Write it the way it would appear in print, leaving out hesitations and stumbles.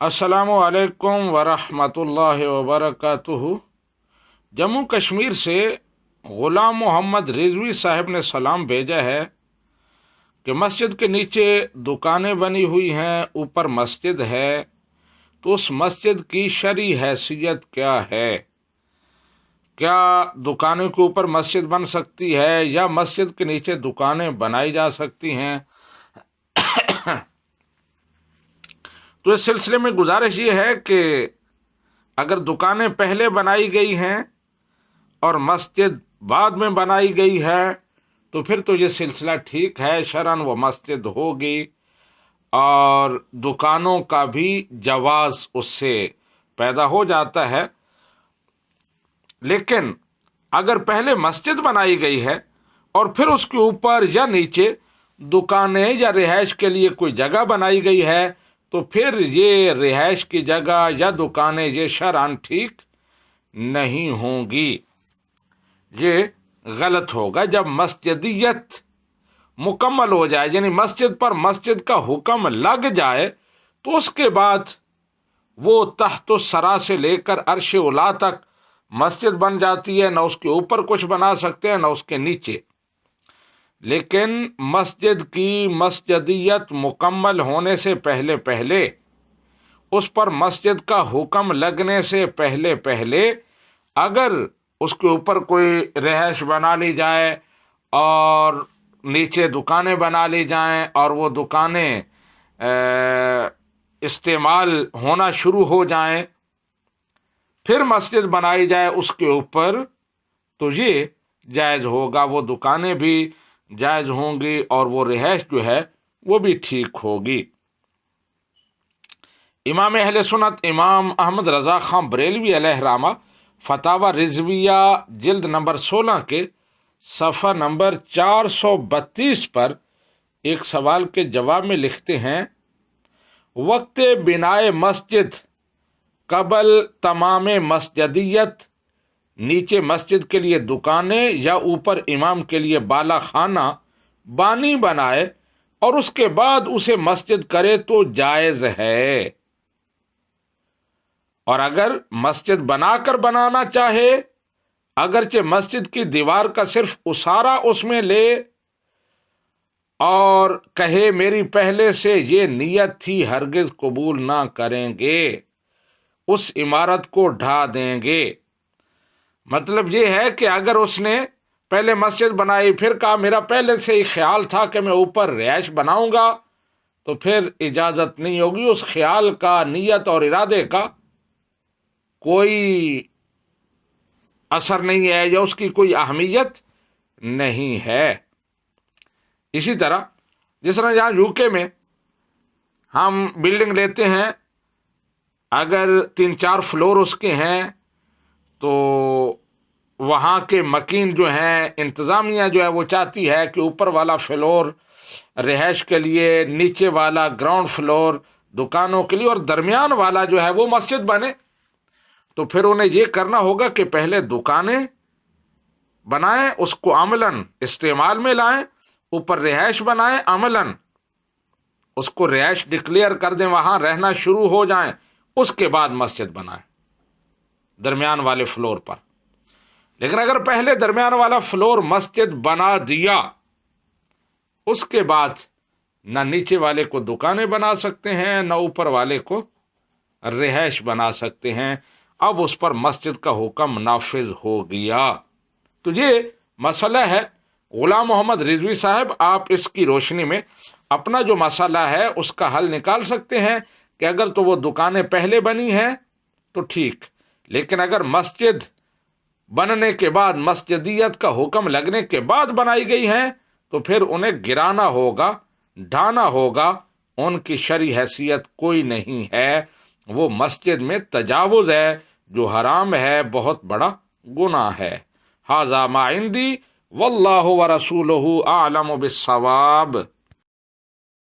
अस्सलामु अलैकुम वरहमतुल्लाहि वबरकातुहू। जम्मू कश्मीर से ग़ुलाम मोहम्मद रिजवी साहब ने सलाम भेजा है कि मस्जिद के नीचे दुकानें बनी हुई हैं, ऊपर मस्जिद है, तो उस मस्जिद की शरई हैसियत क्या है? क्या दुकानों के ऊपर मस्जिद बन सकती है या मस्जिद के नीचे दुकानें बनाई जा सकती हैं? तो इस सिलसिले में गुजारिश ये है कि अगर दुकानें पहले बनाई गई हैं और मस्जिद बाद में बनाई गई है तो फिर तो ये सिलसिला ठीक है, शरअन वो मस्जिद होगी और दुकानों का भी जवाज़ उससे पैदा हो जाता है। लेकिन अगर पहले मस्जिद बनाई गई है और फिर उसके ऊपर या नीचे दुकानें या रिहाइश के लिए कोई जगह बनाई गई है तो फिर ये रिहाइश की जगह या दुकानें ये शरअन ठीक नहीं होंगी, ये गलत होगा। जब मस्जिदियत मुकम्मल हो जाए, यानी मस्जिद पर मस्जिद का हुक्म लग जाए, तो उसके बाद वो तहत सरा से लेकर अर्श उला तक मस्जिद बन जाती है। न उसके ऊपर कुछ बना सकते हैं न उसके नीचे। लेकिन मस्जिद की मस्जिदियत मुकम्मल होने से पहले पहले, उस पर मस्जिद का हुक्म लगने से पहले पहले अगर उसके ऊपर कोई रिहाइश बना ली जाए और नीचे दुकानें बना ली जाएं और वो दुकानें इस्तेमाल होना शुरू हो जाएं, फिर मस्जिद बनाई जाए उसके ऊपर, तो ये जायज़ होगा। वो दुकानें भी जायज़ होंगी और वो रिहाइश जो है वो भी ठीक होगी। इमाम अहले सुन्नत इमाम अहमद रज़ा खां बरेलवी अलैहिर्रहमा फतावा रिजविया जिल्द नंबर 16 के सफ़ा नंबर 432 पर एक सवाल के जवाब में लिखते हैं, वक्त बिनाए मस्जिद कबल तमाम मस्जिदियत, नीचे मस्जिद के लिए दुकानें या ऊपर इमाम के लिए बाला खाना बानी बनाए और उसके बाद उसे मस्जिद करे तो जायज़ है। और अगर मस्जिद बनाकर बनाना चाहे, अगरचे मस्जिद की दीवार का सिर्फ उसारा उसमें ले और कहे मेरी पहले से ये नियत थी हरगिज कबूल ना करेंगे, उस इमारत को ढा देंगे। मतलब ये है कि अगर उसने पहले मस्जिद बनाई फिर कहा मेरा पहले से ही ख्याल था कि मैं ऊपर रिहाइश बनाऊंगा, तो फिर इजाज़त नहीं होगी। उस ख्याल का, नियत और इरादे का कोई असर नहीं है या उसकी कोई अहमियत नहीं है। इसी तरह जिस तरह यहाँ यूके में हम बिल्डिंग लेते हैं, अगर 3-4 फ्लोर उसके हैं तो वहाँ के मकीन जो हैं, इंतज़ामिया जो है वो चाहती है कि ऊपर वाला फ्लोर रिहाइश के लिए, नीचे वाला ग्राउंड फ्लोर दुकानों के लिए और दरमियान वाला जो है वो मस्जिद बने। तो फिर उन्हें ये करना होगा कि पहले दुकानें बनाएं, उसको अमलन इस्तेमाल में लाएं, ऊपर रिहाइश बनाएं, अमलन उसको रिहाइश डिक्लेयर कर दें, वहाँ रहना शुरू हो जाएं, उसके बाद मस्जिद बनाएं दरमियान वाले फ्लोर पर। लेकिन अगर पहले दरमियान वाला फ्लोर मस्जिद बना दिया, उसके बाद ना नीचे वाले को दुकानें बना सकते हैं ना ऊपर वाले को रिहाइश बना सकते हैं, अब उस पर मस्जिद का हुक्म नाफिज हो गया। तो ये मसला है। ग़ुलाम मोहम्मद रिजवी साहब, आप इसकी रोशनी में अपना जो मसला है उसका हल निकाल सकते हैं कि अगर तो वो दुकानें पहले बनी हैं तो ठीक, लेकिन अगर मस्जिद बनने के बाद, मस्जिदियत का हुक्म लगने के बाद बनाई गई हैं तो फिर उन्हें गिराना होगा, ढाना होगा। उनकी शरई हैसियत कोई नहीं है, वो मस्जिद में तजावुज़ है जो हराम है, बहुत बड़ा गुनाह है। हाज़ा मा इंदी वल्लाहु व रसूलुहु आलमु बिस्सवाब।